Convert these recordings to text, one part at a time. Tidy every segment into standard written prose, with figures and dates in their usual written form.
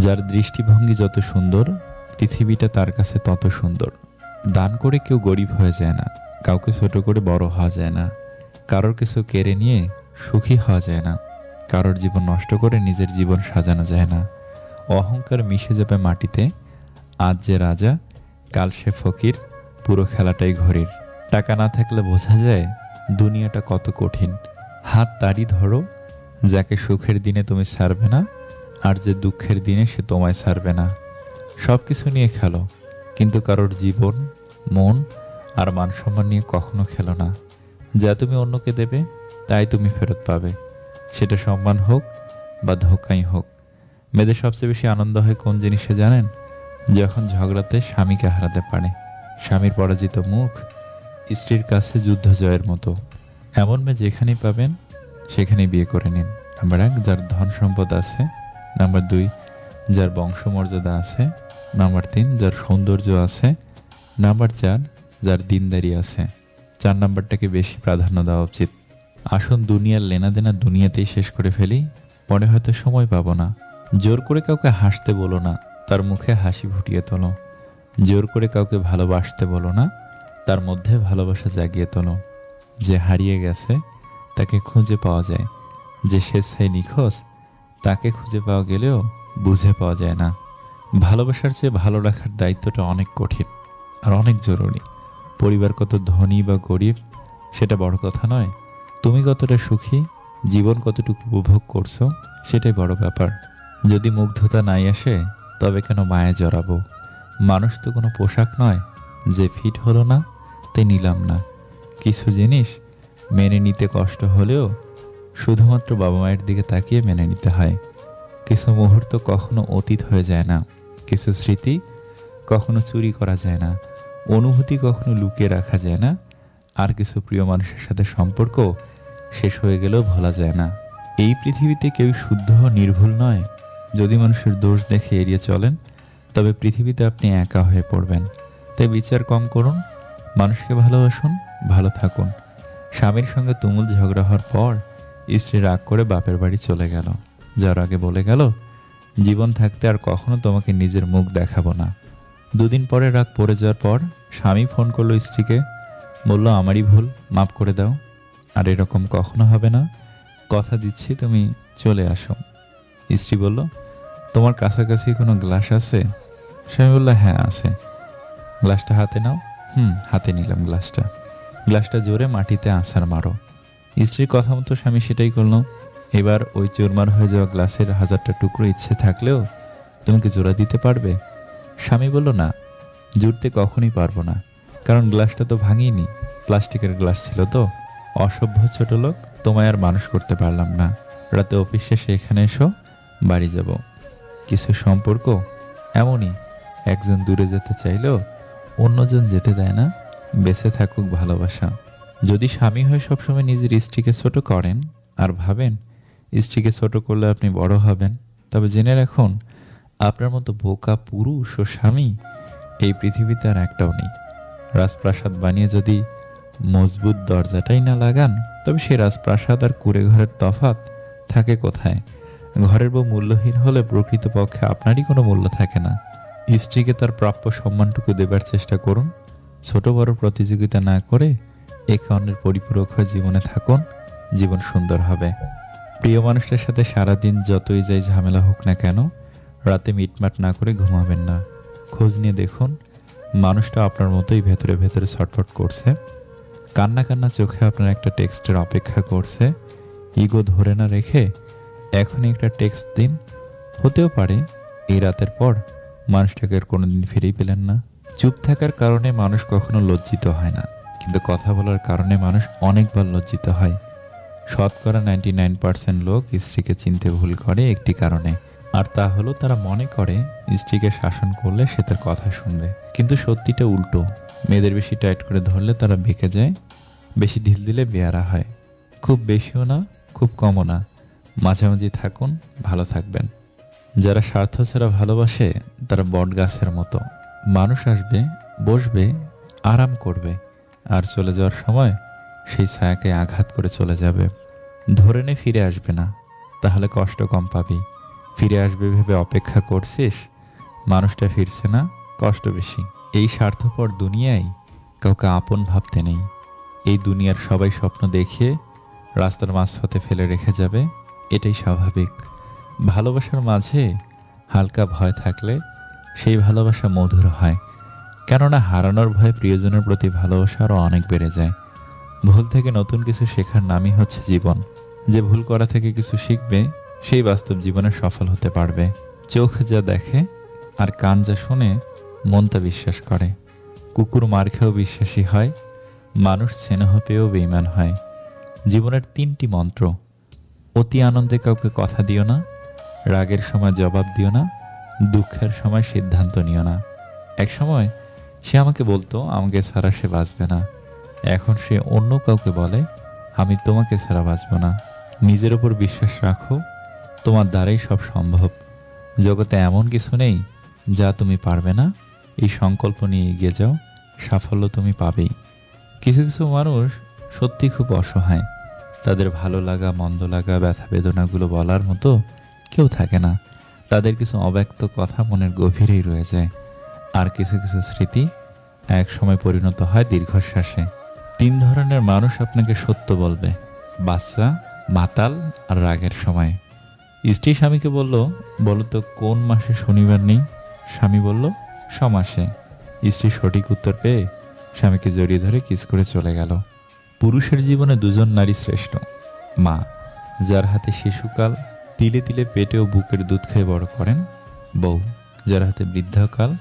যার দৃষ্টিভঙ্গি যত সুন্দর, পৃথিবীটা তার কাছে তত সুন্দর। দান করে কেউ গরিব হয়ে যায় না, কাউকে ছোট করে বড় হওয়া যায় না, কারোর কিছু কেড়ে নিয়ে সুখী হওয়া যায় না, কারোর জীবন নষ্ট করে নিজের জীবন সাজানো যায় না। অহংকার মিশে যাবে মাটিতে, আজ যে রাজা কাল সে ফকির, পুরো খেলাটাই ঘড়ির। টাকা না থাকলে বোঝা যায় দুনিয়াটা কত কঠিন। হাত তাড়ি ধরো যাকে সুখের দিনে তুমি ছাড়বে না, আর যে দুঃখের দিনে সে তোমায় ছাড়বে না। সব কিছু নিয়ে খেলো, কিন্তু কারোর জীবন, মন আর মান সম্মান নিয়ে কখনো খেলো না। যা তুমি অন্যকে দেবে তাই তুমি ফেরত পাবে, সেটা সম্মান হোক বা ধোঁকাই হোক। মেয়েদের সবচেয়ে বেশি আনন্দ হয় কোন জিনিসে জানেন? যখন ঝগড়াতে স্বামীকে হারাতে পারে। স্বামীর পরাজিত মুখ স্ত্রীর কাছে যুদ্ধ জয়ের মতো। এমন মেয়ে যেখানেই পাবেন সেখানেই বিয়ে করে নিন। নাম্বার 1, যার ধন সম্পদ আছে। নাম্বার 2, যার বংশমর্যাদা আছে। নাম্বার 3, যার সৌন্দর্য আছে। নাম্বার 4, যার দিনদারি আছে। 4 নাম্বারটাকে বেশি প্রাধান্য দেওয়া উচিত। আসুন দুনিয়ার লেনাদেনা দুনিয়াতেই শেষ করে ফেলি, পরে হয়তো সময় পাবো না। জোর করে কাউকে হাসতে বলো না, তার মুখে হাসি ফুটিয়ে তোলো। জোর করে কাউকে ভালোবাসতে বলো না, তার মধ্যে ভালোবাসা জাগিয়ে তোলো। যে হারিয়ে গেছে তাকে খুঁজে পাওয়া যায়, যে স্বেচ্ছায় নিখোঁজ তাকে খুঁজে পাওয়া গেলেও বুঝে পাওয়া যায় না। ভালোবাসার চেয়ে ভালো রাখার দায়িত্বটা অনেক কঠিন আর অনেক জরুরি। পরিবার কত ধনী বা গরিব সেটা বড় কথা নয়, তুমি কতটা সুখী, জীবন কতটুকু উপভোগ করছো সেটাই বড় ব্যাপার। যদি মুগ্ধতা নাই আসে তবে কেন মায়ে জড়াবো? মানুষ তো কোনো পোশাক নয় যে ফিট হলো না তাই নিলাম না। কিছু জিনিস মেনে নিতে কষ্ট হলেও শুধুমাত্র বাবা মায়ের দিকে তাকিয়ে মেনে নিতে হয়। কিছু মুহূর্ত কখনো অতীত হয়ে যায় না, কিছু স্মৃতি কখনো চুরি করা যায় না, অনুভূতি কখনো লুকিয়ে রাখা যায় না, আর কিছু প্রিয় মানুষের সাথে সম্পর্ক শেষ হয়ে গেলেও ভোলা যায় না। এই পৃথিবীতে কেউ শুদ্ধ নির্ভুল নয়। যদি মানুষের দোষ দেখে এড়িয়ে চলেন তবে পৃথিবীতে আপনি একা হয়ে পড়বেন। তাই বিচার কম করুন, মানুষকে ভালোবাসুন, ভালো থাকুন। স্বামীর সঙ্গে তুমুল ঝগড়া হওয়ার পর স্ত্রী রাগ করে বাপের বাড়ি চলে গেল, যার আগে বলে গেল জীবন থাকতে আর কখনো তোমাকে নিজের মুখ দেখাবো না। 2 দিন পরে রাগ পড়ে যাওয়ার পর স্বামী ফোন করলো স্ত্রীকে, বলল আমারই ভুল, মাফ করে দাও, আর এরকম কখনো হবে না, কথা দিচ্ছি তুমি চলে আসো। স্ত্রী বলল তোমার কাছাকাছি কোনো গ্লাস আছে? স্বামী বলল হ্যাঁ আছে। গ্লাসটা হাতে নাও। হাতে নিলাম গ্লাসটা। গ্লাসটা জোরে মাটিতে আছাড় মারো। স্ত্রীর কথা মতো স্বামী সেটাই করলো। এবার ওই চুরমার হয়ে যাওয়া গ্লাসের 1000টা টুকরো ইচ্ছে থাকলেও তুমি কি জোড়া দিতে পারবে? স্বামী বলল না, জুড়তে কখনই পারবো না, কারণ গ্লাসটা তো ভাঙিনি, প্লাস্টিকের গ্লাস ছিল তো। অসভ্য ছোট লোক, তোমায় আর মানুষ করতে পারলাম না। রাতে অফিস শেষে এখানে এসো, বাড়ি যাব। কিছু সম্পর্ক এমনই, একজন দূরে যেতে চাইলেও অন্যজন যেতে দেয় না। বেঁচে থাকুক ভালোবাসা। যদি স্বামী হয়ে সবসময় নিজের স্ত্রীকে ছোট করেন আর ভাবেন স্ত্রীকে ছোট করলে আপনি বড় হবেন, তবে জেনে রাখুন আপনার মতো বোকা পুরুষ ও স্বামী এই পৃথিবীতে আর একটাও নেই। রাজপ্রাসাদ বানিয়ে যদি মজবুত দরজাটাই না লাগান তবে সেই রাজপ্রাসাদ আর কুঁড়ে ঘরের তফাৎ থাকে কোথায়? ঘরের বউ মূল্যহীন হলে প্রকৃতপক্ষে আপনারই কোনো মূল্য থাকে না। স্ত্রীকে তার প্রাপ্য সম্মানটুকু দেবার চেষ্টা করুন। ছোট বড় প্রতিযোগিতা না করে একে অন্যের পরিপূরক হয়ে জীবনে থাকুন, জীবন সুন্দর হবে। প্রিয় মানুষটার সাথে সারাদিন যতই যাই ঝামেলা হোক না কেন, রাতে মিটমাট না করে ঘুমাবেন না। খোঁজ নিয়ে দেখুন মানুষটা আপনার মতোই ভেতরে ভেতরে ছটফট করছে, কান্না কান্না চোখে আপনার একটা টেক্সটের অপেক্ষা করছে। ইগো ধরে না রেখে এখনই একটা টেক্সট দিন। হতেও পারে এই রাতের পর মানুষটাকে আর কোনোদিন ফিরেই পেলেন না। চুপ থাকার কারণে মানুষ কখনো লজ্জিত হয় না, কিন্তু কথা বলার কারণে মানুষ অনেকবার লজ্জিত হয়। শতকরা 99% লোক স্ত্রীকে চিনতে ভুল করে একটি কারণে, আর তা হলো তারা মনে করে স্ত্রীকে শাসন করলে সে তার কথা শুনবে। কিন্তু সত্যিটা উল্টো। মেয়েদের বেশি টাইট করে ধরলে তারা বেঁকে যায়, বেশি ঢিল দিলে বেয়ারা হয়। খুব বেশিও না, খুব কমও না, মাঝামাঝি থাকুন, ভালো থাকবেন। যারা স্বার্থ ছাড়া ভালোবাসে তারা বট গাছের মতো। মানুষ আসবে, বসবে, আরাম করবে, আর চলে যাওয়ার সময় সেই ছায়াকে আঘাত করে চলে যাবে। ধরে নে ফিরে আসবে না, তাহলে কষ্ট কম পাবি। ফিরে আসবে ভেবে অপেক্ষা করছিস, মানুষটা ফিরছে না, কষ্ট বেশি। এই স্বার্থপর দুনিয়ায় কাউকে আপন ভাবতে নেই। এই দুনিয়ার সবাই স্বপ্ন দেখিয়ে রাস্তার মাঝপথে ফেলে রেখে যাবে, এটাই স্বাভাবিক। ভালোবাসার মাঝে হালকা ভয় থাকলে সেই ভালোবাসা মধুর হয়। কেননা হারানোর ভয়ে প্রিয়জনের প্রতি ভালোবাসা আরও অনেক বেড়ে যায়। ভুল থেকে নতুন কিছু শেখার নামই হচ্ছে জীবন। যে ভুল করা থেকে কিছু শিখবে, সেই বাস্তব জীবনে সফল হতে পারবে। চোখ যা দেখে আর কান যা শোনে, মন তা বিশ্বাস করে। কুকুর মার খেয়েও বিশ্বাসী হয়, মানুষ স্নেহ পেয়েও বেঈমান হয়। জীবনের 3টি মন্ত্র: অতি আনন্দে কাউকে কথা দিও না, রাগের সময় জবাব দিও না, দুঃখের সময় সিদ্ধান্ত নিও না। এক সময় সে আমাকে বলতো আমাকে ছাড়া সে বাঁচবে না। এখন সে অন্য কাউকে বলে আমি তোমাকে ছাড়া বাঁচব না। নিজের উপর বিশ্বাস রাখো, তোমার দ্বারাই সব সম্ভব। জগতে এমন কিছু নেই যা তুমি পারবে না। এই সংকল্প নিয়ে এগিয়ে যাও, সাফল্য তুমি পাবেই। কিছু কিছু মানুষ সত্যি খুব অসহায়। তাদের ভালো লাগা, মন্দ লাগা, ব্যথা বেদনাগুলো বলার মতো কেউ থাকে না। তাদের কিছু অব্যক্ত কথা মনের গভীরেই রয়ে যায়। আর কিছু কিছু স্মৃতি এক সময় পরিণত হয় দীর্ঘশ্বাসে। 3 ধরনের মানুষ আপনাকে সত্য বলবে: বাচ্চা, মাতাল আর রাগের সময়। স্ত্রী স্বামীকে বলল, বলো তো কোন মাসে শনিবার নেই? স্বামী বলল, সমাসে। স্ত্রী সঠিক উত্তর পেয়ে স্বামীকে জড়িয়ে ধরে কিস করে চলে গেল। পুরুষের জীবনে 2জন নারী শ্রেষ্ঠ: মা, যার হাতে শিশুকাল, তিলে তিলে পেটে ও বুকের দুধ খেয়ে বড় করেন; বউ, যার হাতে বৃদ্ধাকাল,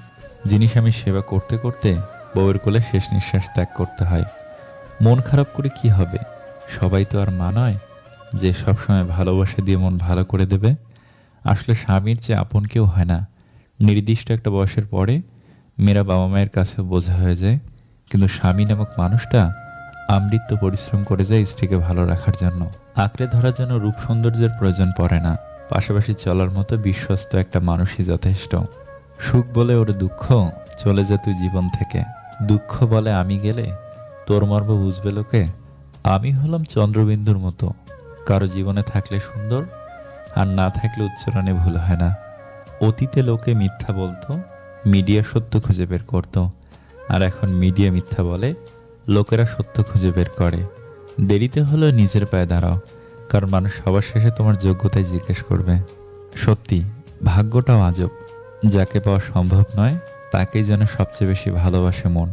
যিনি স্বামী সেবা করতে করতে বউয়ের কোলে শেষ নিঃশ্বাস ত্যাগ করতে হয়। মন খারাপ করে কি হবে? সবাই তো আর মা নয় যে সবসময় ভালোবাসা দিয়ে মন ভালো করে দেবে। আসলে স্বামীর চেয়ে আপন কেউ হয় না। নির্দিষ্ট একটা বয়সের পরে মেয়েরা বাবা মায়ের কাছে বোঝা হয়ে যায়, কিন্তু স্বামী নামক মানুষটা আমৃত্যু পরিশ্রম করে যায় স্ত্রীকে ভালো রাখার জন্য। আঁকড়ে ধরার জন্য রূপ সৌন্দর্যের প্রয়োজন পড়ে না, পাশাপাশি চলার মতো বিশ্বস্ত একটা মানুষই যথেষ্ট। সুখ বলে ওর দুঃখ, চলে যা তুই জীবন থেকে। দুঃখ বলে আমি গেলে তোর মর্ম বুঝবে লোকে। আমি হলাম চন্দ্রবিন্দুর মতো, কারো জীবনে থাকলে সুন্দর, আর না থাকলে উচ্চারণে ভুল হয় না। অতীতে লোকে মিথ্যা বলতো, মিডিয়া সত্য খুঁজে বের করতো। আর এখন মিডিয়া মিথ্যা বলে, লোকেরা সত্য খুঁজে বের করে। দেরিতে হলেও নিজের পায়ে দাঁড়াও, কারণ মানুষ সবার শেষে তোমার যোগ্যতায় জিজ্ঞেস করবে। সত্যি, ভাগ্যটাও আজব। যাকে পাওয়া সম্ভব নয় তাকেই যেন সবচেয়ে বেশি ভালোবাসে মন।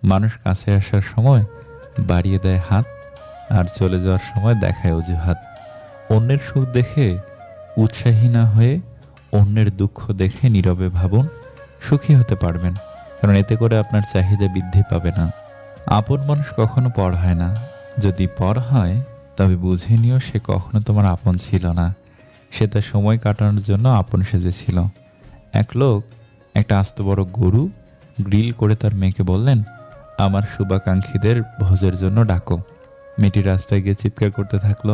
মানুষ কাছে আসার সময় বাড়িয়ে দেয় হাত, আর চলে যাওয়ার সময় দেখায় অজুহাত। অন্যের সুখ দেখে উৎসাহী না হয়ে অন্যের দুঃখ দেখে নীরবে ভাবুন, সুখী হতে পারবেন, কারণ এতে করে আপনার চাহিদা বৃদ্ধি পাবে না। আপন মানুষ কখনো পর হয় না। যদি পর হয় তবে বুঝে নিও সে কখনো তোমার আপন ছিল না। সে তার সময় কাটানোর জন্য আপন সেজেছিল। এক লোক একটা আস্ত বড় গরু গ্রিল করে তার মেয়েকে বললেন, আমার শুভাকাঙ্ক্ষীদের ভোজের জন্য ডাকো। মেয়েটি রাস্তায় গিয়ে চিৎকার করতে থাকলো,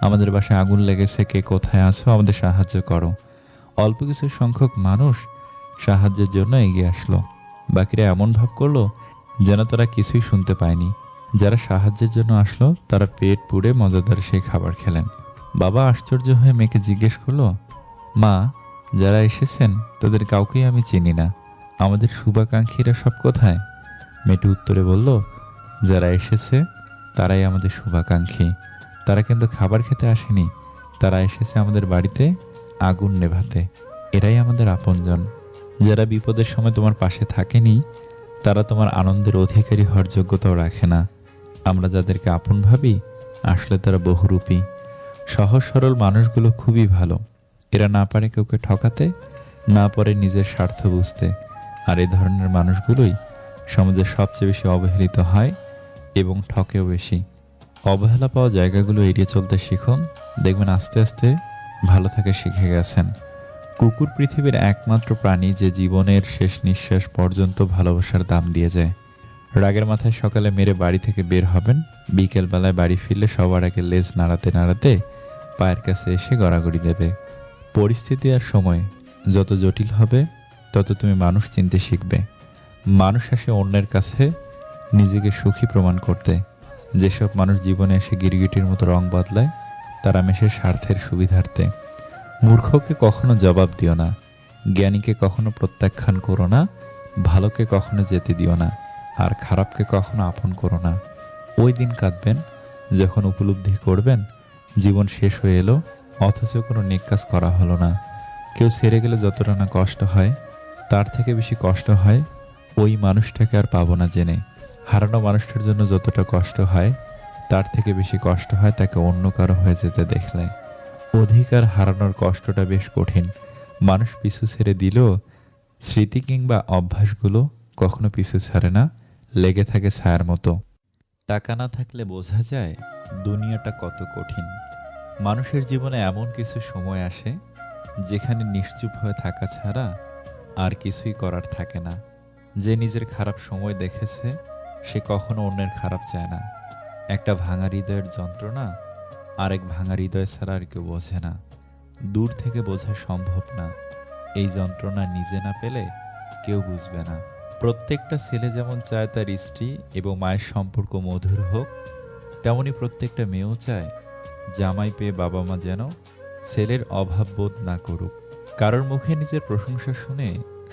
আমাদের বাসায় আগুন লেগেছে, কে কোথায় আছো, আমাদের সাহায্য করো। অল্প কিছু সংখ্যক মানুষ সাহায্যের জন্য এগিয়ে আসলো। বাকিরা এমন ভাব করলো যেন তারা কিছুই শুনতে পায়নি। যারা সাহায্যের জন্য আসলো তারা পেট পুড়ে মজাদার সেই খাবার খেলেন। বাবা আশ্চর্য হয়ে মেয়েকে জিজ্ঞেস করলো, মা, যারা এসেছেন তাদের কাউকেই আমি চিনি না, আমাদের শুভাকাঙ্ক্ষীরা সব কোথায়? মেয়েটি উত্তরে বলল, যারা এসেছে তারাই আমাদের শুভাকাঙ্ক্ষী। তারা কিন্তু খাবার খেতে আসেনি, তারা এসেছে আমাদের বাড়িতে আগুন নেভাতে। এরাই আমাদের আপনজন। যারা বিপদের সময় তোমার পাশে থাকেনি তারা তোমার আনন্দের অধিকারী হওয়ার যোগ্যতাও রাখে না। আমরা যাদেরকে আপন ভাবি আসলে তারা বহুরূপী। সহজ সরল মানুষগুলো খুবই ভালো। এরা না পারে কাউকে ঠকাতে, না পারে নিজের স্বার্থ বুঝতে। আর এই ধরনের মানুষগুলোই সমাজে সবচেয়ে বেশি অবহেলিত হয় এবং ঠকেও বেশি। অবহেলা পাওয়া জায়গাগুলো এড়িয়ে চলতে শিখুন, দেখবেন আস্তে আস্তে ভালো থাকা শিখে গেছেন। কুকুর পৃথিবীর একমাত্র প্রাণী যে জীবনের শেষ নিঃশ্বাস পর্যন্ত ভালোবাসার দাম দিয়ে যায়। রাগের মাথায় সকালে মেরে বাড়ি থেকে বের হবেন, বিকেল বেলায় বাড়ি ফিরলে সবার আগে লেজ নাড়াতে নাড়াতে পায়ের কাছে এসে গড়াগড়ি দেবে। পরিস্থিতি আর সময় যত জটিল হবে তত তুমি মানুষ চিনতে শিখবে। মানুষ আসে অন্যের কাছে নিজেকে সুখী প্রমাণ করতে। যেসব মানুষ জীবনে এসে গিরগিটির মতো রং বদলায় তারা মেশে স্বার্থের সুবিধার্থে। মূর্খকে কখনো জবাব দিও না, জ্ঞানীকে কখনো প্রত্যাখ্যান করো না, ভালোকে কখনো যেতে দিও না, আর খারাপকে কখনো আপন করো না। ওই দিন কাঁদবেন যখন উপলব্ধি করবেন জীবন শেষ হয়ে এলো, অথচ কোনো নেক কাজ করা হলো না। কেউ ছেড়ে গেলে যতটা না কষ্ট হয়, তার থেকে বেশি কষ্ট হয় ওই মানুষটাকে আর পাবো না জেনে। হারানো মানুষটার জন্য যতটা কষ্ট হয়, তার থেকে বেশি কষ্ট হয় তাকে অন্য কারো হয়ে যেতে দেখলে। অধিকার হারানোর কষ্টটা বেশ কঠিন। মানুষ পিছু ছেড়ে দিলেও স্মৃতি কিংবা অভ্যাসগুলো কখনো পিছু ছাড়ে না, লেগে থাকে ছায়ার মতো। টাকা না থাকলে বোঝা যায় দুনিয়াটা কত কঠিন। মানুষের জীবনে এমন কিছু সময় আসে যেখানে নিশ্চুপ হয়ে থাকা ছাড়া আর কিছুই করার থাকে না। যে নিজের খারাপ সময় দেখেছে সে কখনো অন্যের খারাপ চায় না। একটা ভাঙা হৃদয়ের যন্ত্রণা আরেক ভাঙা হৃদয় ছাড়া আর কেউ বোঝে না। দূর থেকে বোঝা সম্ভব না, এই যন্ত্রণা নিজে না পেলে কেউ বুঝবে না। প্রত্যেকটা ছেলে যেমন চায় তার স্ত্রী এবং মায়ের সম্পর্ক মধুর হোক, তেমনি প্রত্যেকটা মেয়েও চায় জামাই পেয়ে বাবা মা যেন ছেলের অভাব বোধ না করুক। কারোর মুখে নিজের প্রশংসা শুনে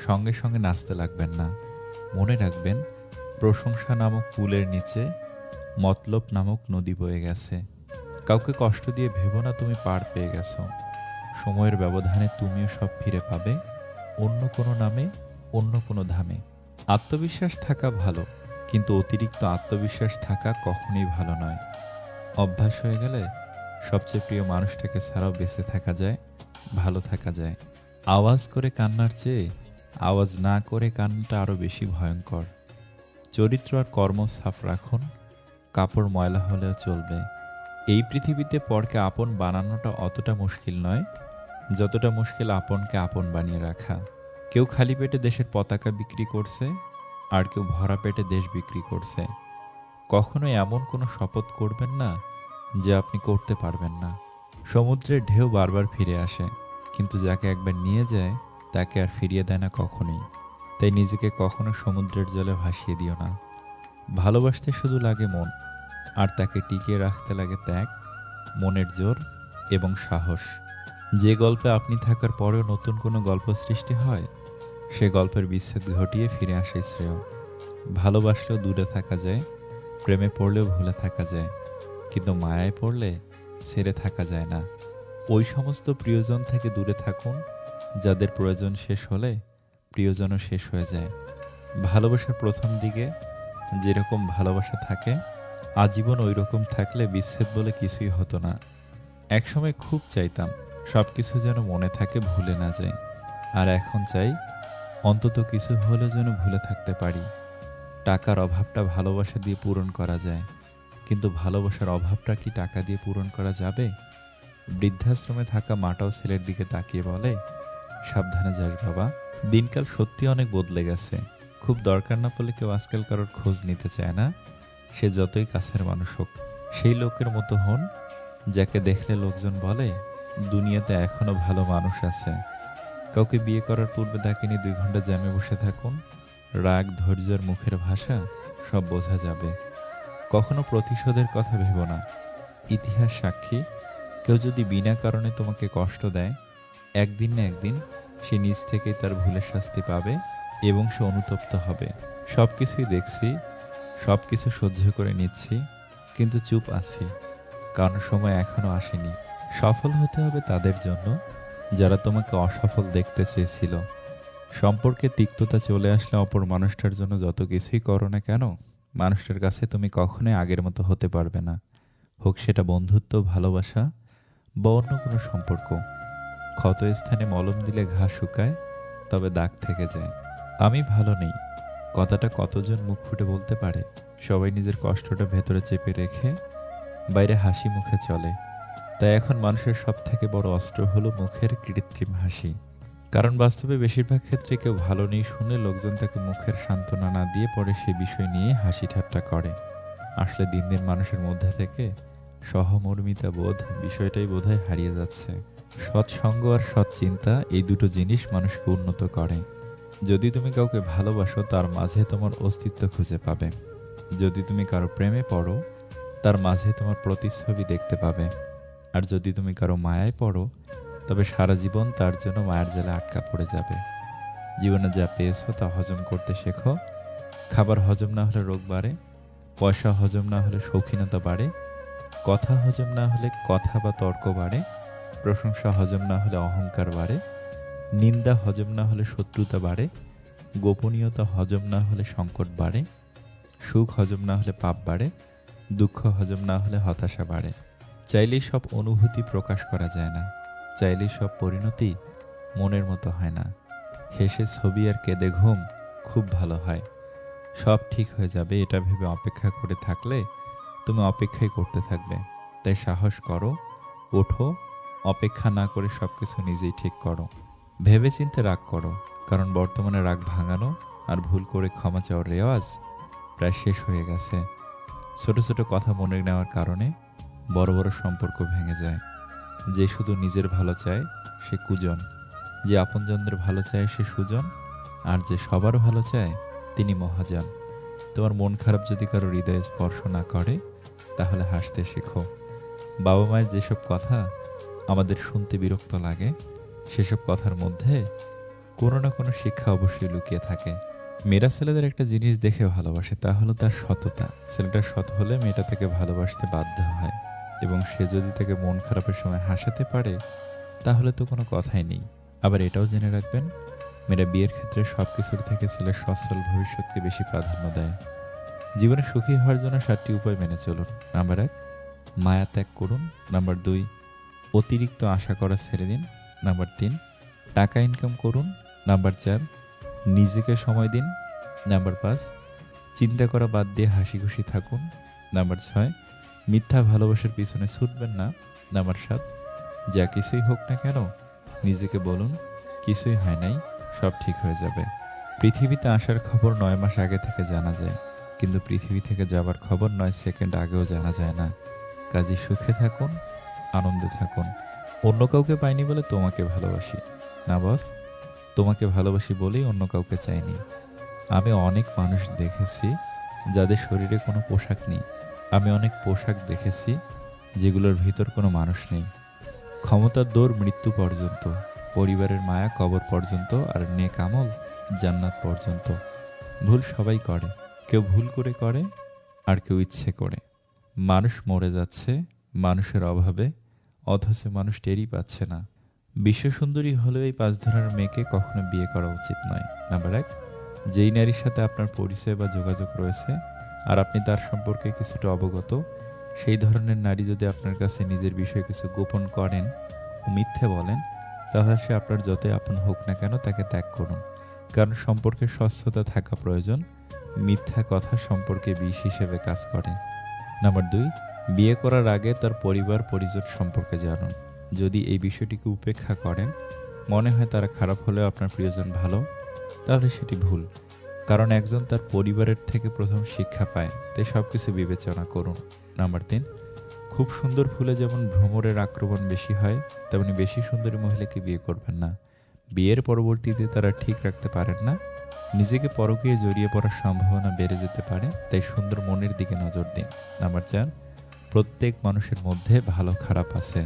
সঙ্গে সঙ্গে নাচতে লাগবেন না। মনে রাখবেন, প্রশংসা নামক পুলের নিচে মতলব নামক নদী বয়ে গেছে। কাউকে কষ্ট দিয়ে ভেবো না তুমি পার পেয়ে গেছো। সময়ের ব্যবধানে তুমিও সব ফিরে পাবে, অন্য কোনো নামে, অন্য কোনো ধামে। আত্মবিশ্বাস থাকা ভালো, কিন্তু অতিরিক্ত আত্মবিশ্বাস থাকা কখনোই ভালো নয়। অভ্যাস হয়ে গেলে সবচেয়ে প্রিয় মানুষটাকে ছাড়াও বেঁচে থাকা যায়, ভালো থাকা যায়। আওয়াজ করে কান্নার চেয়ে আওয়াজ না করে কান্নাটা আরও বেশি ভয়ঙ্কর। চরিত্র আর কর্ম সাফ রাখুন, কাপড় ময়লা হলেও চলবে। এই পৃথিবীতে পরকে আপন বানানোটা অতটা মুশকিল নয় যতটা মুশকিল আপনকে আপন বানিয়ে রাখা। কেউ খালি পেটে দেশের পতাকা বিক্রি করছে, আর কেউ ভরা পেটে দেশ বিক্রি করছে। কখনো এমন কোনো শপথ করবেন না যে আপনি করতে পারবেন না। সমুদ্রের ঢেউ বারবার ফিরে আসে, কিন্তু যাকে একবার নিয়ে যায় তাকে আর ফিরিয়ে দেয় না কখনোই। তাই নিজেকে কখনো সমুদ্রের জলে ভাসিয়ে দিও না। ভালোবাসতে শুধু লাগে মন, আর তাকে টিকিয়ে রাখতে লাগে ত্যাগ, মনের জোর এবং সাহস। যে গল্পে আপনি থাকার পরেও নতুন কোনো গল্প সৃষ্টি হয়, সে গল্পের বিচ্ছেদ ঘটিয়ে ফিরে আসে শ্রেয়। ভালোবাসলেও দূরে থাকা যায়, প্রেমে পড়লেও ভুলে থাকা যায়, কিন্তু মায়ায় পড়লে ছেড়ে থাকা যায় না। ওই সমস্ত প্রিয়জন থেকে দূরে থাকুন যাদের প্রয়োজন শেষ হলে প্রিয়জনও শেষ হয়ে যায়। ভালোবাসার প্রথম দিকে যেরকম ভালোবাসা থাকে, আজীবন ওই রকম থাকলে বিচ্ছেদ বলে কিছুই হতো না। একসময় খুব চাইতাম সব কিছু যেন মনে থাকে, ভুলে না যায়। আর এখন চাই অন্তত কিছু হলে যেন ভুলে থাকতে পারি। টাকার অভাবটা ভালোবাসা দিয়ে পূরণ করা যায়, কিন্তু ভালোবাসার অভাবটা কি টাকা দিয়ে পূরণ করা যাবে? বৃদ্ধাশ্রমে থাকা মাটাও ছেলের দিকে তাকিয়ে বলে, সাবধানে যাস বাবা, দিনকাল সত্যি অনেক বদলে গেছে। খুব দরকার না পড়লে কেউ আজকাল কারোর খোঁজ নিতে চায় না, সে যতই কাছের মানুষ হোক। সেই লোকের মতো হন যাকে দেখলে লোকজন বলে দুনিয়াতে এখনো ভালো মানুষ আছে। কাউকে বিয়ে করার পূর্বে তাকে নিয়ে 2 ঘন্টা জ্যামে বসে থাকুন, রাগ, ধৈর্যের মুখের ভাষা সব বোঝা যাবে। কখনো প্রতিশোধের কথা ভেবো না। ইতিহাস সাক্ষী, কেউ যদি বিনা কারণে তোমাকে কষ্ট দেয়, একদিন না একদিন সে নিজ থেকেই তার ভুলের শাস্তি পাবে এবং সে অনুতপ্ত হবে। সব কিছুই দেখছি, সব কিছু সহ্য করে নিচ্ছি, কিন্তু চুপ আছি, কারণ সময় এখনো আসেনি। সফল হতে হবে তাদের জন্য যারা তোমাকে অসফল দেখতে চেয়েছিল। সম্পর্কে তিক্ততা চলে আসলে অপর মানুষটার জন্য যত কিছুই করো না কেন, মানুষটার কাছে তুমি কখনোই আগের মতো হতে পারবে না। হোক সেটা বন্ধুত্ব, ভালোবাসা বা অন্য কোনো সম্পর্ক। ক্ষত স্থানে মলম দিলে ঘা শুকায়, তবে দাগ থেকে যায়। আমি ভালো নেই কথাটা কতজন মুখ ফুটে বলতে পারে? সবাই নিজের কষ্টটা ভেতরে চেপে রেখে বাইরে হাসি মুখে চলে। তাই এখন মানুষের সব থেকে বড় অস্ত্র হলো মুখের কৃত্রিম হাসি। কারণ বাস্তবে বেশিরভাগ ক্ষেত্রে কেউ ভালো নেই শুনে লোকজন তাকে মুখের সান্ত্বনা না দিয়ে পরে সে বিষয় নিয়ে হাসি ঠাট্টা করে। আসলে দিন দিন মানুষের মধ্যে থেকে সহমর্মিতা বোধ বিষয়টাই বোধহয় হারিয়ে যাচ্ছে। সৎসঙ্গ আর সৎ চিন্তা, এই দুটো জিনিস মানুষকে উন্নত করে। যদি তুমি কাউকে ভালোবাসো, তার মাঝে তোমার অস্তিত্ব খুঁজে পাবে। যদি তুমি কারো প্রেমে পড়ো, তার মাঝে তোমার প্রতিচ্ছবি দেখতে পাবে। আর যদি তুমি কারো মায়ায় পড়ো, তবে সারা জীবন তার জন্য মায়ের জালে আটকা পড়ে যাবে। জীবনে যা পেয়েছো তা হজম করতে শেখো। খাবার হজম না হলে রোগ বাড়ে, পয়সা হজম না হলে শৌখিনতা বাড়ে, কথা হজম না হলে কথা বা তর্ক বাড়ে, প্রশংসা হজম না হলে অহংকার বাড়ে, নিন্দা হজম না হলে শত্রুতা বাড়ে, গোপনীয়তা হজম না হলে সংকট বাড়ে, সুখ হজম না হলে পাপ বাড়ে, দুঃখ হজম না হলে হতাশা বাড়ে। চাইলেই সব অনুভূতি প্রকাশ করা যায় না, চাইলেই সব পরিণতি মনের মতো হয় না। হেসে ছবি আর কেঁদে ঘুম খুব ভালো হয়। সব ঠিক হয়ে যাবে এটা ভেবে অপেক্ষা করে থাকলে তুমি অপেক্ষাই করতে থাকবে। তাই সাহস করো, ওঠো, অপেক্ষা না করে সব কিছু নিজেই ঠিক করো। ভেবে চিন্তে রাগ করো, কারণ বর্তমানে রাগ ভাঙানো আর ভুল করে ক্ষমা চাওয়ার রেওয়াজ প্রায় শেষ হয়ে গেছে। ছোট ছোট কথা মনে নেওয়ার কারণে বড় বড় সম্পর্ক ভেঙে যায়। যে শুধু নিজের ভালো চায় সে কুজন, যে আপনজনদের ভালো চায় সে সুজন, আর যে সবার ভালো চায় তিনি মহাজন। তোমার মন খারাপ যদি কারো হৃদয়ে স্পর্শ না করে তাহলে হাসতে শেখো। বাবা মায়ের যেসব কথা আমাদের শুনতে বিরক্ত লাগে সেসব কথার মধ্যে কোনো না কোনো শিক্ষা অবশ্যই লুকিয়ে থাকে। মেয়েরা ছেলেদের একটা জিনিস দেখে ভালোবাসে, তা হলো তার সততা। ছেলেটা সৎ হলে মেয়েটা তাকে ভালোবাসতে বাধ্য হয়, এবং সে যদি তাকে মন খারাপের সময় হাসাতে পারে তাহলে তো কোনো কথাই নেই। আবার এটাও জেনে রাখবেন, মেয়েরা বিয়ের ক্ষেত্রে সব কিছুর থেকে ছেলের সচ্ছল ভবিষ্যৎকে বেশি প্রাধান্য দেয়। জীবনে সুখী হওয়ার জন্য 7টি উপায় মেনে চলুন। নাম্বার 1, মায়া ত্যাগ করুন। নাম্বার 2, অতিরিক্ত আশা করা ছেড়ে দিন। নাম্বার 3, টাকা ইনকাম করুন। নাম্বার 4, নিজেকে সময় দিন। নাম্বার 5, চিন্তা করা বাদ দিয়ে হাসি খুশি থাকুন। নাম্বার 6, মিথ্যা ভালোবাসার পিছনে ছুটবেন না। নাম্বার 7, যা কিছুই হোক না কেন নিজেকে বলুন কিছুই হয় নাই, সব ঠিক হয়ে যাবে। পৃথিবীতে আসার খবর 9 মাস আগে থেকে জানা যায়, কিন্তু পৃথিবী থেকে যাবার খবর 9 সেকেন্ড আগেও জানা যায় না। কাজে সুখে থাকুন, আনন্দে থাকুন। অন্য কাউকে পাইনি বলে তোমাকে ভালোবাসি না বস, তোমাকে ভালোবাসি বলেই অন্য কাউকে চাইনি। আমি অনেক মানুষ দেখেছি যাদের শরীরে কোনো পোশাক নেই। আমি অনেক পোশাক দেখেছি যেগুলোর ভিতর কোনো মানুষ নেই। ক্ষমতার দৌড় মৃত্যু পর্যন্ত, পরিবারের মায়া কবর পর্যন্ত, আর নেক আমল জান্নাত পর্যন্ত। ভুল সবাই করে, কেউ ভুল করে করে আর কেউ ইচ্ছে করে। মানুষ মরে যাচ্ছে মানুষের অভাবে, অথচ মানুষ টেরই পাচ্ছে না। বিশ্বসুন্দরী হলেও এই 5 ধরনের মেয়েকে কখনো বিয়ে করা উচিত নয়। নাম্বার 1, যেই নারীর সাথে আপনার পরিচয় বা যোগাযোগ রয়েছে আর আপনি তার সম্পর্কে কিছুটা অবগত, সেই ধরনের নারী যদি আপনার কাছে নিজের বিষয়ে কিছু গোপন করেন ও মিথ্যে বলেন, তাহলে সে আপনার যতই আপন হোক না কেন তাকে ত্যাগ করুন। কারণ সম্পর্কে স্বচ্ছতা থাকা প্রয়োজন। মিথ্যা কথা সম্পর্কে বিষ হিসেবে কাজ করে। নাম্বার 2, বিয়ে করার আগে তার পরিবার পরিজন সম্পর্কে জানুন। যদি এই বিষয়টিকে উপেক্ষা করেন, মনে হয় তারা খারাপ হলেও আপনার প্রিয়জন ভালো, তাহলে সেটি ভুল। কারণ একজন তার পরিবারের থেকে প্রথম শিক্ষা পায়, তাই সব কিছু বিবেচনা করুন। নাম্বার 3, খুব সুন্দর ফুলে যেমন ভ্রমরের আক্রমণ বেশি হয়, তেমনি বেশি সুন্দরী মহিলাকে বিয়ে করবেন না। বিয়ের পরবর্তীতে তারা ঠিক রাখতে পারেন না, নিজেকে পরকীয়ায় জড়িয়ে পড়ার সম্ভাবনা বেড়ে যেতে পারে, তাই সুন্দর মনের দিকে নজর দিন। নাম্বার 4, প্রত্যেক মানুষের মধ্যে ভালো খারাপ আছে,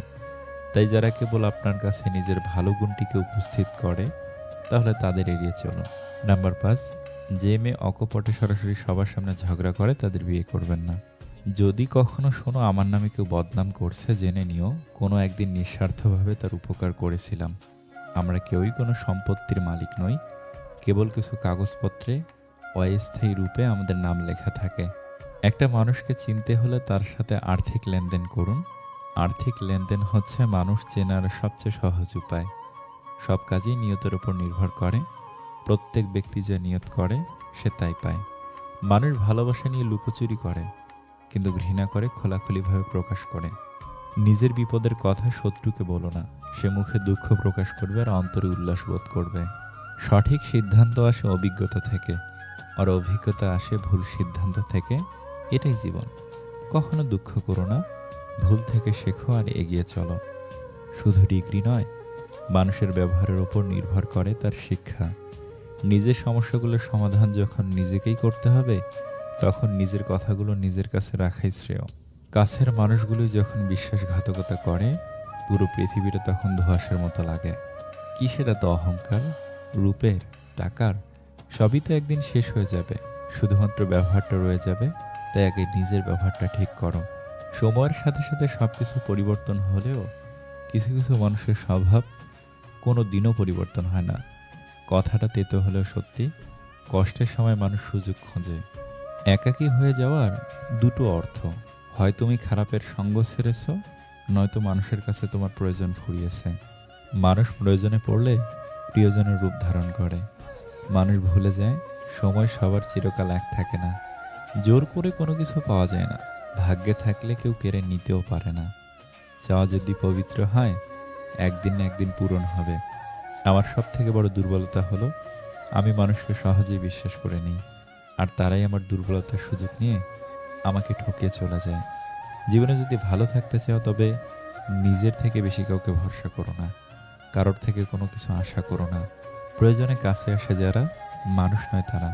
তাই যারা কেবল আপনার কাছে নিজের ভালো গুণটিকে উপস্থিত করে তাহলে তাদের এড়িয়ে চলুন। নাম্বার 5, যে মেয়ে অকপটে সরাসরি সবার সামনে ঝগড়া করে তাদের বিয়ে করবেন না। যদি কখনো শোনো আমার নামে কেউ বদনাম করছে, জেনে নিও কোনো একদিন নিঃস্বার্থভাবে তার উপকার করেছিলাম। আমরা কেউই কোনো সম্পত্তির মালিক নই, কেবল কিছু কাগজপত্রে অস্থায়ী রূপে আমাদের নাম লেখা থাকে। একটা মানুষকে চিনতে হলে তার সাথে আর্থিক লেনদেন করুন। আর্থিক লেনদেন হচ্ছে মানুষ চেনার সবচেয়ে সহজ উপায়। সব কাজই নিয়তের উপর নির্ভর করে। প্রত্যেক ব্যক্তি যা নিয়ত করে সে তাই পায়। মানুষ ভালোবাসা নিয়ে লুকোচুরি করে, কিন্তু ঘৃণা করে খোলাখুলিভাবে প্রকাশ করে। নিজের বিপদের কথা শত্রুকে বলো না, সে মুখে দুঃখ প্রকাশ করবে আর অন্তরে উল্লাস বোধ করবে। সঠিক সিদ্ধান্ত আসে অভিজ্ঞতা থেকে, আর অভিজ্ঞতা আসে ভুল সিদ্ধান্ত থেকে। এটাই জীবন। কখনো দুঃখ করো না, ভুল থেকে শেখো আর এগিয়ে চলো। শুধু ডিগ্রি নয়, মানুষের ব্যবহারের ওপর নির্ভর করে তার শিক্ষা। নিজের সমস্যাগুলোর সমাধান যখন নিজেকেই করতে হবে, তখন নিজের কথাগুলো নিজের কাছে রাখাই শ্রেয়। কাছের মানুষগুলো যখন বিশ্বাসঘাতকতা করে, পুরো পৃথিবীটা তখন ধোঁয়াশার মতো লাগে। কিসের এত অহংকার? রূপের, টাকার, সবই তো একদিন শেষ হয়ে যাবে। শুধুমাত্র ব্যবহারটা রয়ে যাবে। তাই আগে নিজের ব্যবহারটা ঠিক করো। সময়ের সাথে সাথে সবকিছু পরিবর্তন হলেও কিছু কিছু মানুষের স্বভাব কোনো দিনও পরিবর্তন হয় না। কথাটা তেতো হলেও সত্যি, কষ্টের সময় মানুষ সুযোগ খোঁজে। একাকী হয়ে যাওয়ার দুটো অর্থ, হয় তুমি খারাপের সঙ্গ ছেড়েছ, নয়তো মানুষের কাছে তোমার প্রয়োজন ফুরিয়েছে। মানুষ প্রয়োজনে পড়লে প্রিয়জনের রূপ ধারণ করে। মানুষ ভুলে যায় সময় সবার চিরকাল এক থাকে না। জোর করে কোনো কিছু পাওয়া যায় না। ভাগ্যে থাকলে কেউ কেড়ে নিতেও পারে না। চাওয়া যদি পবিত্র হয়, একদিন না একদিন পূরণ হবে। আমার সব থেকে বড় দুর্বলতা হলো আমি মানুষকে সহজেই বিশ্বাস করে নিই, আর তারাই আমার দুর্বলতার সুযোগ নিয়ে আমাকে ঠকিয়ে চলে যায়। জীবনে যদি ভালো থাকতে চাও, তবে নিজের থেকে বেশি কাউকে ভরসা করো না। কারোর থেকে কোনো কিছু আশা করো না। প্রয়োজনে কাছে আসে যারা, মানুষ নয় তারা।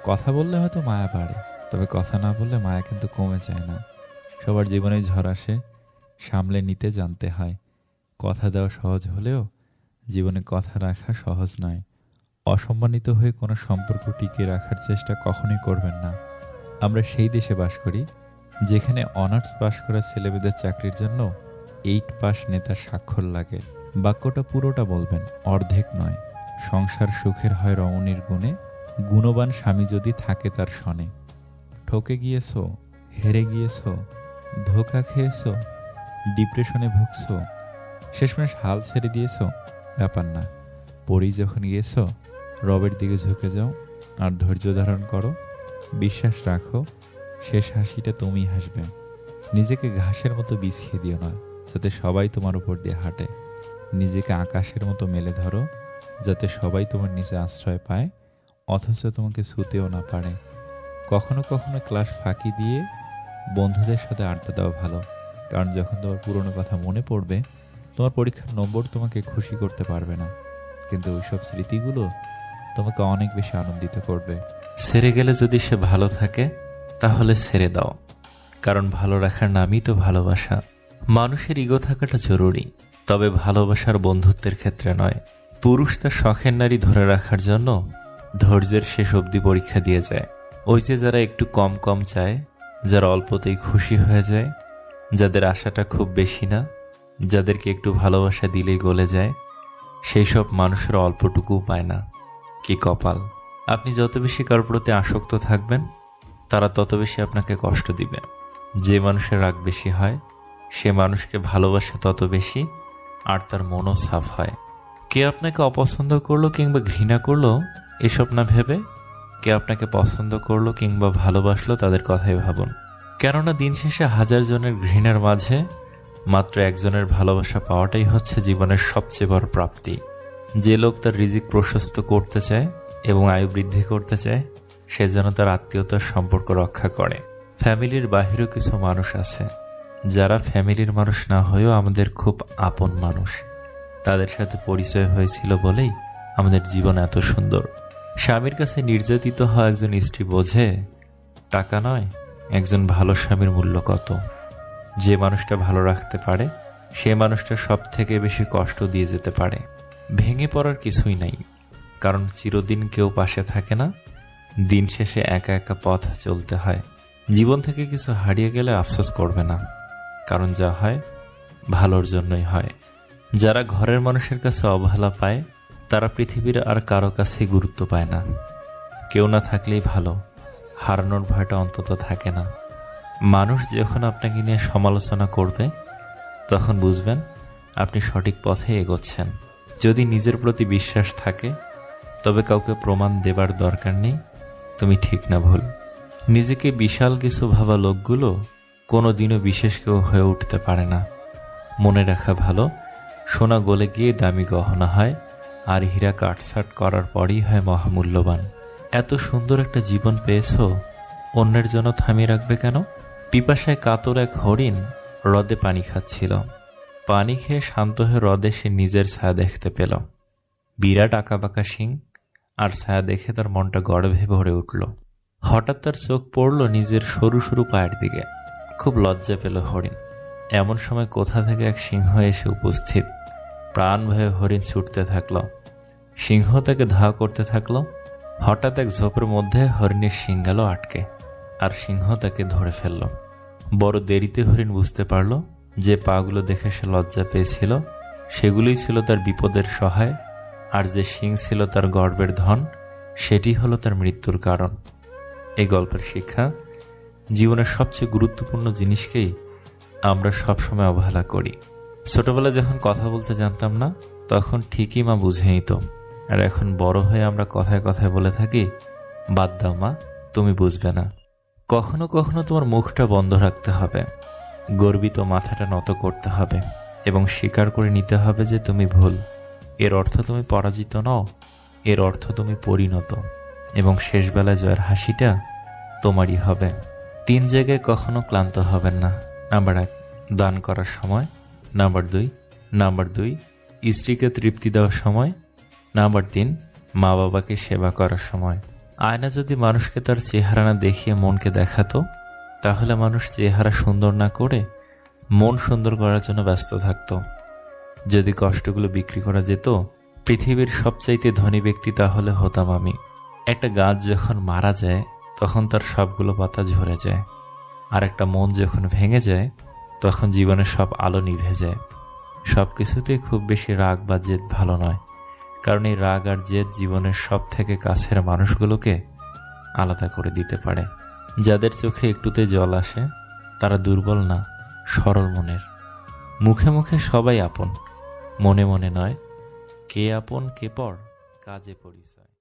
কথা বললে হয়তো মায়া বাড়ে, তবে কথা না বললে মায়া কিন্তু কমে যায় না। সবার জীবনে ঝড় আসে, সামলে নিতে জানতে হয়। কথা দেওয়া সহজ হলেও জীবনে কথা রাখা সহজ নয়। অসম্মানিত হয়ে কোনো সম্পর্ক টিকিয়ে রাখার চেষ্টা কখনোই করবেন না। আমরা সেই দেশে বাস করি যেখানে অনার্স পাশ করা ছেলেমেয়েদের চাকরির জন্য 8 পাস নেতার স্বাক্ষর লাগে। বাক্যটা পুরোটা বলবেন, অর্ধেক নয়। সংসার সুখের হয় রমণীর গুণে, গুণবান স্বামী যদি থাকে তার সনে। ঠকে গিয়েছো, হেরে গিয়েছো, ধোঁকা খেয়েছো, ডিপ্রেশনে ভুগছো, শেষমেশ হাল ছেড়ে দিয়েছো, ব্যাপার না। পরেই যখন গিয়েছো, রবের দিকে ঝুঁকে যাও আর ধৈর্য ধারণ করো। বিশ্বাস রাখো, শেষ হাসিটা তুমিই হাসবে। নিজেকে ঘাসের মতো বিছিয়ে দিও না, যাতে সবাই তোমার উপর দিয়ে হাঁটে। নিজেকে আকাশের মতো মেলে ধরো, যাতে সবাই তোমার নিচে আশ্রয় পায়, অথচ তোমাকে ছুতেও না পারে। কখনো কখনো ক্লাস ফাঁকি দিয়ে বন্ধুদের সাথে আড্ডা দেওয়া ভালো, কারণ যখন তোমার পুরনো কথা মনে পড়বে, তোমার পরীক্ষার নম্বর তোমাকে খুশি করতে পারবে না, কিন্তু ওইসব স্মৃতিগুলো তোমাকে অনেক বেশি আনন্দিত করবে। ছেড়ে গেলে যদি সে ভালো থাকে, তাহলে ছেড়ে দাও, কারণ ভালো রাখার নামই তো ভালোবাসা। মানুষের ইগো থাকাটা জরুরি, তবে ভালোবাসার বন্ধুত্বের ক্ষেত্রে নয়। পুরুষ তার শখের নারী ধরে রাখার জন্য ধৈর্যের শেষ অবধি পরীক্ষা দিয়ে যায়। ওই যে যারা একটু কম কম চায়, যারা অল্পতেই খুশি হয়ে যায়, যাদের আশাটা খুব বেশি না, যাদেরকে একটু ভালোবাসা দিলেই গলে যায়, সেই সব মানুষের অল্পটুকুও পায় না। কি কপাল! আপনি যত বেশি কারোর প্রতি আসক্ত থাকবেন, তারা তত বেশি আপনাকে কষ্ট দিবে। যে মানুষের রাগ বেশি হয়, সে মানুষকে ভালোবাসে তত বেশি, আর তার মনও সাফ হয়। কে আপনাকে অপছন্দ করলো কিংবা ঘৃণা করলো, এসব না ভেবে কে আপনাকে পছন্দ করলো কিংবা ভালোবাসলো তাদের কথাই ভাবুন। কেননা দিন শেষে 1000 জনের ঘৃণার মাঝে মাত্র একজনের ভালোবাসা পাওয়াটাই হচ্ছে জীবনের সবচেয়ে বড় প্রাপ্তি। যে লোক তার রিজিক প্রশস্ত করতে চায় এবং আয়ু বৃদ্ধি করতে চায়, সে যেন তার আত্মীয়তার সম্পর্ক রক্ষা করে। ফ্যামিলির বাহিরেও কিছু মানুষ আছে যারা ফ্যামিলির মানুষ না হয়েও আমাদের খুব আপন মানুষ। তাদের সাথে পরিচয় হয়েছিল বলেই আমাদের জীবন এত সুন্দর। স্বামীর কাছে নির্যাতিত হওয়া একজন স্ত্রী বোঝে টাকা নয়, একজন ভালো স্বামীর মূল্য কত। যে মানুষটা ভালো রাখতে পারে, সে মানুষটা সব থেকে বেশি কষ্ট দিয়ে যেতে পারে। ভেঙে পড়ার কিছুই নাই, কারণ চিরদিন কেউ পাশে থাকে না। দিন শেষে একা একা পথ চলতে হয়। জীবন থেকে কিছু হারিয়ে গেলে আফসোস করবে না, কারণ যা হয় ভালোর জন্যই হয়। যারা ঘরের মানুষের কাছে অবহেলা পায়, তারা পৃথিবীর আর কারো কাছে গুরুত্ব পায় না। কেউ না থাকলেই ভালো, হারানোর ভয়টা অন্তত থাকে না। মানুষ যখন আপনাকে নিয়ে সমালোচনা করবে, তখন বুঝবেন আপনি সঠিক পথে এগোচ্ছেন। যদি নিজের প্রতি বিশ্বাস থাকে, তবে কাউকে প্রমাণ দেবার দরকার নেই তুমি ঠিক না ভুল। নিজেকে বিশাল কিছু ভাবা লোকগুলো কোনো দিনও বিশেষ কেউ হয়ে উঠতে পারে না। মনে রাখা ভালো, সোনা গলে গিয়ে দামি গহনা হয়, আর হীরা কাটছাট করার পরই হয় মহামূল্যবান। এত সুন্দর একটা জীবন পেয়েছো, অন্যের জন্য থামিয়ে রাখবে কেন? পিপাসায় কাতর এক হরিণ হ্রদে পানি খাচ্ছিল। পানি খেয়ে শান্ত হয়ে হ্রদে সে নিজের ছায়া দেখতে পেল। বিরাট আঁকাবাঁকা শিং, আর ছায়া দেখে তার মনটা গর্বে ভরে উঠল। হঠাৎ তার চোখ পড়ল নিজের সরু সরু পায়ের দিকে। খুব লজ্জা পেল হরিণ। এমন সময় কোথা থেকে এক সিংহ এসে উপস্থিত। প্রাণ ভয়ে হরিণ ছুটতে থাকলো। সিংহ তাকে ধাওয়া করতে থাকলো। হঠাৎ এক ঝোপের মধ্যে হরিণের শিং গেল আটকে, আর সিংহ তাকে ধরে ফেলল। বড় দেরিতে হরিণ বুঝতে পারল যে পাগুলো দেখে সে লজ্জা পেয়েছিল সেগুলোই ছিল তার বিপদের সহায়, আর যে শিং ছিল তার গর্বের ধন সেটি হলো তার মৃত্যুর কারণ। এই গল্পের শিক্ষা, জীবনের সবচেয়ে গুরুত্বপূর্ণ জিনিসকেই আমরা সবসময় অবহেলা করি। ছোটবেলায় যখন কথা বলতে জানতাম না তখন ঠিকই মা বুঝে নিত, আর এখন বড় হয়ে আমরা কথায় কথায় বলে থাকি, বাদ দাও মা, তুমি বুঝবে না। কখনো কখনো তোমার মুখটা বন্ধ রাখতে হবে, গর্বিত মাথাটা নত করতে হবে এবং স্বীকার করে নিতে হবে যে তুমি ভুল। এর অর্থ তুমি পরাজিত নও, এর অর্থ তুমি পরিণত, এবং শেষবেলায় জয়ের হাসিটা তোমারই হবে। 3 জায়গায় কখনো ক্লান্ত হবেন না। নাম্বার 1, দান করার সময়। নাম্বার 2, স্ত্রীকে তৃপ্তি দেওয়ার সময়। নাম্বার 3, মা বাবাকে সেবা করার সময়। আয়না যদি মানুষকে তার চেহারা না দেখিয়ে মনকে দেখাতো, তাহলে মানুষ চেহারা সুন্দর না করে মন সুন্দর করার জন্য ব্যস্ত থাকত। যদি কষ্টগুলো বিক্রি করা যেত, পৃথিবীর সবচাইতে ধনী ব্যক্তি তাহলে হতাম আমি। একটা গাছ যখন মারা যায় তখন তার সবগুলো পাতা ঝরে যায়, আর একটা মন যখন ভেঙে যায় তখন জীবনের সব আলো নিভে যায়। সব কিছুতে খুব বেশি রাগ বা জেদ ভালো নয়, কারণ এই রাগ আর জেদ জীবনের সব থেকে কাছের মানুষগুলোকে আলাদা করে দিতে পারে। যাদের চোখে একটুতে জল আসে তারা দুর্বল না, সরল মনের। মুখে মুখে সবাই আপন, মনে মনে নয়। কে আপন কে পর, কাজে পরিচয়।